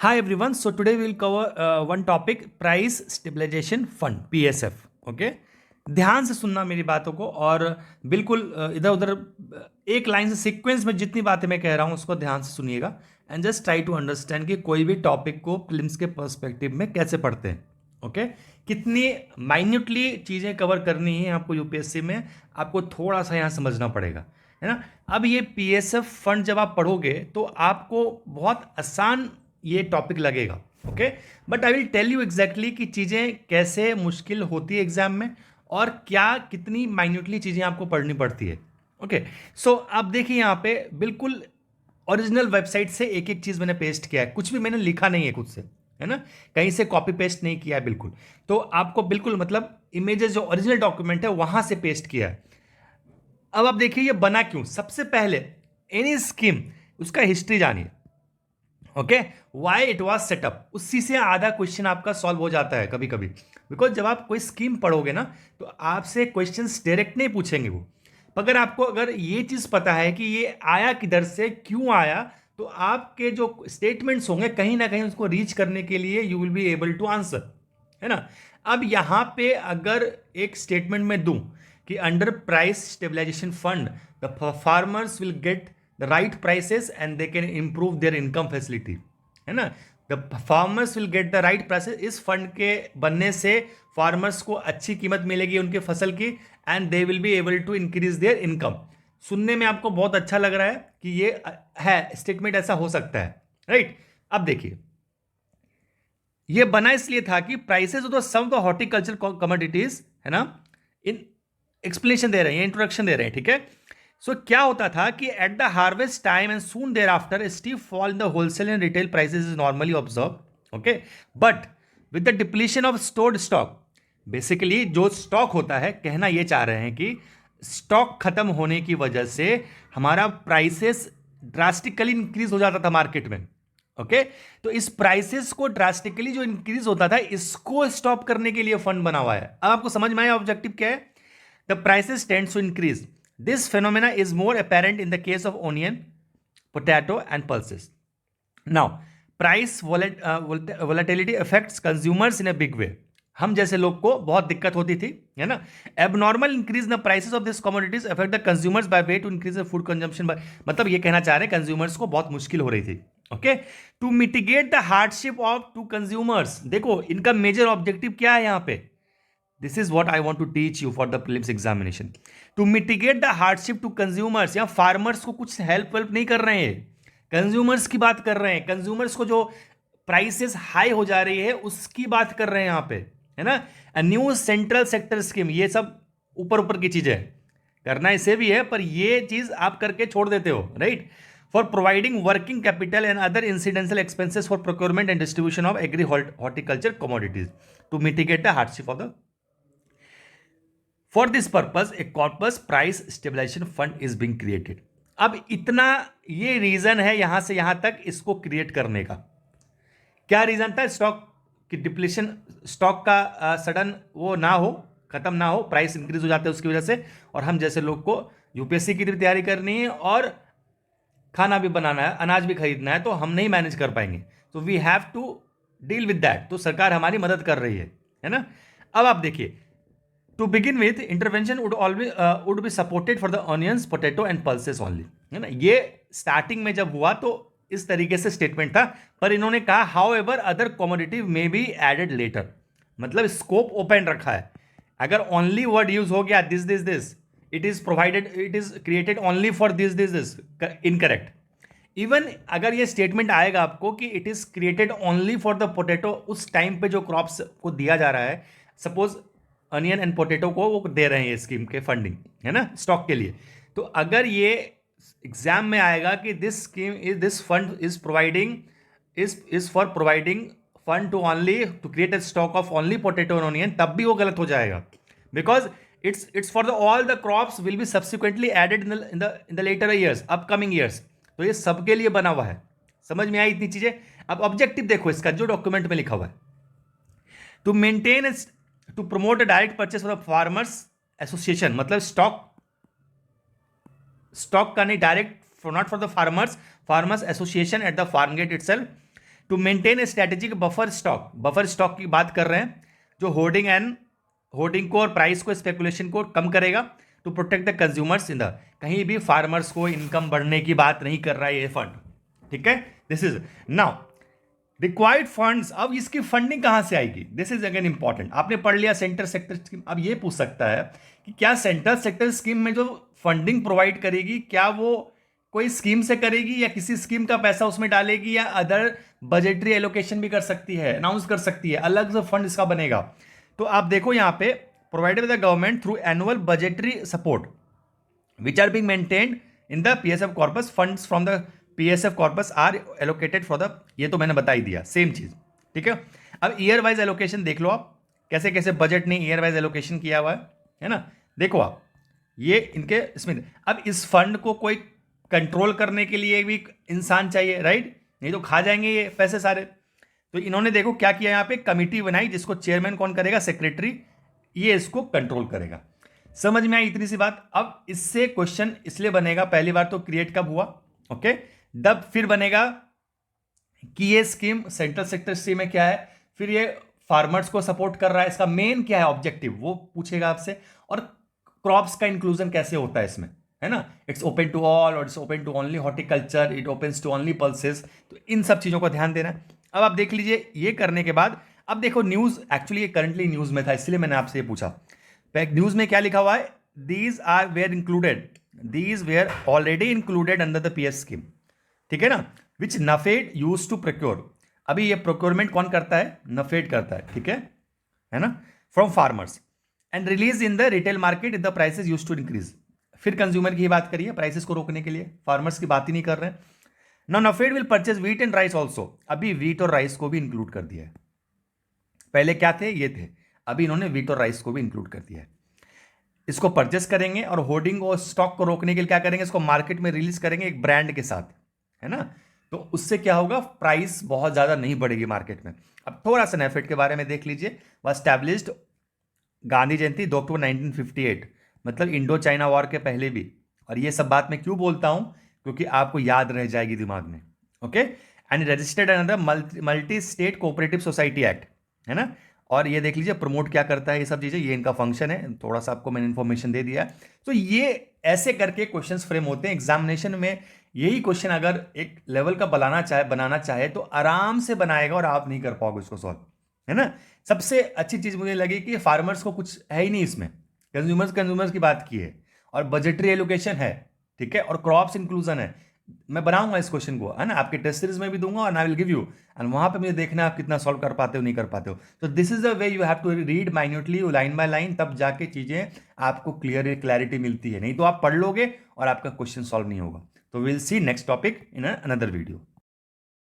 Hi everyone. So today we'll cover one topic, price stabilization fund PSF. Okay, ध्यान से सुनना मेरी बातों को और बिल्कुल इधर उधर एक लाइन से सीक्वेंस में जितनी बातें मैं कह रहा हूं उसको ध्यान से सुनिएगा and just try to understand कि कोई भी टॉपिक को प्रिलिम्स के पर्सपेक्टिव में कैसे पढ़ते हैं। ओके, कितनी माइन्यूटली चीज़ें कवर करनी है आपको यूपीएससी में, आपको थोड़ा सा यहाँ समझना पड़ेगा, है ना। अब ये पीएसएफ फंड जब आप पढ़ोगे तो आपको बहुत आसान ये टॉपिक लगेगा। Okay, but I will tell you exactly कि चीज़ें कैसे मुश्किल होती है एग्जाम में और क्या कितनी माइन्यूटली चीज़ें आपको पढ़नी पड़ती है। ओके, सो आप देखिए यहाँ पे बिल्कुल ओरिजिनल वेबसाइट से एक एक चीज़ मैंने पेस्ट किया है, कुछ भी मैंने लिखा नहीं है खुद से, है ना, कहीं से कॉपी पेस्ट नहीं किया है बिल्कुल। तो आपको बिल्कुल मतलब इमेजेस जो ओरिजिनल डॉक्यूमेंट है वहां से पेस्ट किया है। अब आप देखिए ये बना क्यों। सबसे पहले एनी स्कीम उसका हिस्ट्री जानिए। Okay, why it was setup, उसी से आधा क्वेश्चन आपका सॉल्व हो जाता है कभी कभी। बिकॉज जब आप कोई स्कीम पढ़ोगे ना तो आपसे क्वेश्चन डायरेक्ट नहीं पूछेंगे वो, अगर आपको अगर ये चीज पता है कि ये आया किधर से क्यों आया तो आपके जो स्टेटमेंट्स होंगे कहीं ना कहीं उसको रीच करने के लिए you will be able to answer, है ना। अब यहां पे अगर एक स्टेटमेंट में दूं कि under price stabilization fund the farmers will get the right prices and they can improve their income facility, है ना। The farmers will get the right prices, इस फंड के बनने से फार्मर्स को अच्छी कीमत मिलेगी उनके फसल की and they will be able to increase their income. सुनने में आपको बहुत अच्छा लग रहा है कि ये है स्टेटमेंट, ऐसा हो सकता है, राइट। अब देखिए ये बना इसलिए था कि prices of the some of the horticulture commodities, है ना, इन एक्सप्लेनेशन दे रहे हैं, इंट्रोडक्शन दे रहे हैं, ठीक है। सो क्या होता था कि at the harvest time and soon there after steep fall in the wholesale and retail prices is normally observe. Okay, but with the depletion of stored stock, basically जो स्टॉक होता है, कहना ये चाह रहे हैं कि स्टॉक खत्म होने की वजह से हमारा प्राइसेस ड्रास्टिकली इंक्रीज हो जाता था मार्केट में। ओके, तो इस प्राइसेस को ड्रास्टिकली जो इंक्रीज होता था इसको स्टॉप करने के लिए फंड बना हुआ है। अब आपको समझ में आया ऑब्जेक्टिव क्या है। The prices tends to increase, this phenomena is more apparent in the case of onion, potato and pulses. Now, price volatility affects consumers in a big way. हम जैसे लोग को बहुत दिक्कत होती थी, है ना। Abnormal increase in the prices of this commodities affect the consumers by way to increase the food consumption by, मतलब ये कहना चाह रहे हैं कंज्यूमर्स को बहुत मुश्किल हो रही थी। Okay, to mitigate the hardship of to consumers, देखो इनका मेजर ऑब्जेक्टिव क्या है यहाँ पे, this is what I want to teach you for the prelims examination. To mitigate the hardship to consumers, या फार्मर्स को कुछ हेल्प वेल्प नहीं कर रहे हैं, कंज्यूमर्स की बात कर रहे हैं। कंज्यूमर्स को जो प्राइसेस हाई हो जा रही है उसकी बात कर रहे हैं यहाँ पे, है ना। न्यू सेंट्रल सेक्टर स्कीम, ये सब ऊपर ऊपर की चीजें है, करना इसे भी है पर ये चीज आप करके छोड़ देते हो, right. For providing working capital and other incidental expenses for procurement and distribution of agri horticulture commodities to mitigate the hardship of the, for this purpose a corpus price stabilization fund is being created. अब इतना ये reason है यहां से यहां तक इसको create करने का। क्या रीजन था, स्टॉक की डिप्लीशन, स्टॉक का सडन वो ना हो, खत्म ना हो, प्राइस इंक्रीज हो जाते हैं उसकी वजह से, और हम जैसे लोग को यूपीएससी की भी तैयारी करनी है और खाना भी बनाना है, अनाज भी खरीदना है, तो हम नहीं मैनेज कर पाएंगे, तो we have to deal with that. तो सरकार हमारी मदद कर रही है ना। अब आप देखिए, to begin with intervention would be supported for the onions, potato and pulses only, है ना। ये स्टार्टिंग में जब हुआ तो इस तरीके से स्टेटमेंट था, पर इन्होंने कहा however other commodity may be added later, मतलब स्कोप ओपन रखा है। अगर ओनली वर्ड यूज हो गया this this this, it is provided, it is created only for this this this, incorrect. Even अगर ये स्टेटमेंट आएगा आपको कि it is created only for the potato, उस टाइम पे जो क्रॉप्स को दिया जा रहा है, सपोज अनियन एंड पोटैटो को वो दे रहे हैं ये स्कीम के फंडिंग, है ना, स्टॉक के लिए, तो अगर ये एग्जाम में आएगा कि this scheme is, this fund is providing, is for providing fund to only to create a stock of only potato and onion, तब भी वो गलत हो जाएगा। Because it's for the all the crops will be subsequently added in the later years, upcoming years, तो ये सबके लिए बना हुआ है। समझ में आई इतनी चीजें। अब ऑब्जेक्टिव देखो इसका जो डॉक्यूमेंट में लिखा हुआ है, to maintain, to promote a direct purchase for farmers association, मतलब स्टॉक, स्टॉक का नहीं, direct, not for the farmers, farmers association at the farm gate itself, to maintain a strategic buffer stock की बात कर रहे हैं, जो होर्डिंग को और प्राइस को, स्पेकुलेशन को कम करेगा, to protect the consumers in the, कहीं भी फार्मर्स को इनकम बढ़ने की बात नहीं कर रहा है ये फंड, ठीक है। This is now required funds. अब इसकी फंडिंग कहां से आएगी, दिस इज अगेन इंपॉर्टेंट। आपने पढ़ लिया सेंटर सेक्टर स्कीम, अब ये पूछ सकता है कि क्या सेंट्रल सेक्टर स्कीम में जो फंडिंग प्रोवाइड करेगी, क्या वो कोई स्कीम से करेगी या किसी स्कीम का पैसा उसमें डालेगी, या अदर बजटरी एलोकेशन भी कर सकती है, अनाउंस कर सकती है, अलग से फंड इसका बनेगा। तो आप देखो यहां पे, provided by the government through annual budgetary support which are being maintained in the PSF corpus, funds from the PSF corpus are allocated for the, ये तो मैंने बता ही दिया, सेम चीज, ठीक है। अब ईयर वाइज एलोकेशन देख लो आप, कैसे कैसे बजट ने ईयर वाइज एलोकेशन किया हुआ है ना। देखो आप, ये इनके इसमें, अब इस फंड को कोई कंट्रोल करने के लिए भी इंसान चाहिए, राइट, नहीं तो खा जाएंगे ये पैसे सारे। तो इन्होंने देखो क्या किया, यहाँ पे कमिटी बनाई जिसको चेयरमैन कौन करेगा, सेक्रेटरी, ये इसको कंट्रोल करेगा। समझ में आई इतनी सी बात। अब इससे क्वेश्चन इसलिए बनेगा, पहली बार तो क्रिएट कब हुआ, ओके, तब फिर बनेगा कि ये स्कीम सेंट्रल सेक्टर स्कीम में क्या है, फिर ये फार्मर्स को सपोर्ट कर रहा है, इसका मेन क्या है ऑब्जेक्टिव, वो पूछेगा आपसे, और क्रॉप्स का इंक्लूजन कैसे होता है इसमें, है ना, इट्स ओपन टू ऑल और it's open to only horticulture, it opens to only pulses, तो इन सब चीजों को ध्यान देना है। अब आप देख लीजिए, ये करने के बाद अब देखो न्यूज, एक्चुअली ये करंटली न्यूज में था इसलिए मैंने आपसे ये पूछा, न्यूज में क्या लिखा हुआ है, these are were included, these were already included under the PS scheme, ठीक है ना, which NAFED use to procure. अभी ये प्रोक्योरमेंट कौन करता है, नफेड करता है, ठीक है ना, from farmers and release in the retail market in the prices use to increase. फिर कंज्यूमर की बात करिए, प्राइसेस को रोकने के लिए, फार्मर्स की बात ही नहीं कर रहे हैं। Now NAFED will purchase wheat and rice also, अभी व्हीट और राइस को भी इंक्लूड कर दिया है, पहले क्या थे, ये थे, अभी इन्होंने व्हीट और राइस को भी इंक्लूड कर दिया है। इसको परचेस करेंगे और होर्डिंग और स्टॉक को रोकने के लिए क्या करेंगे, इसको मार्केट में रिलीज करेंगे एक ब्रांड के साथ, है ना, तो उससे क्या होगा, प्राइस बहुत ज्यादा नहीं बढ़ेगी मार्केट में। अब थोड़ा सा नेफेड के बारे में देख लीजिए, वह एस्टैब्लिश्ड गांधी जयंती 2 अक्टूबर 1958, मतलब इंडो चाइना वॉर के पहले भी। और ये सब बात मैं क्यों बोलता हूं, क्योंकि आपको याद रह जाएगी दिमाग में, okay. And registered under multi state cooperative society act, है ना। और ये देख लीजिए प्रमोट क्या करता है, ये सब चीजें, ये इनका फंक्शन है, थोड़ा सा आपको मैंने इन्फॉर्मेशन दे दिया। तो ये ऐसे करके क्वेश्चंस फ्रेम होते हैं एग्जामिनेशन में। यही क्वेश्चन अगर एक लेवल का बनाना चाहे तो आराम से बनाएगा और आप नहीं कर पाओगे इसको सॉल्व, है ना। सबसे अच्छी चीज मुझे लगी कि फार्मर्स को कुछ है ही नहीं इसमें, कंज्यूमर्स की बात की है, और बजटरी एलोकेशन है, ठीक है, और क्रॉप्स इंक्लूजन है। मैं बनाऊंगा इस क्वेश्चन को, है ना, आपके टेस्ट सीरीज में भी दूंगा, और I will give you, and वहां पे मुझे देखना है आप कितना सॉल्व कर पाते हो नहीं कर पाते हो। तो this is the way you have to read minutely, line by line, तब जाके चीजें आपको क्लैरिटी मिलती है, नहीं तो आप पढ़ लोगे और आपका क्वेश्चन सॉल्व नहीं होगा। तो will see next topic in another video.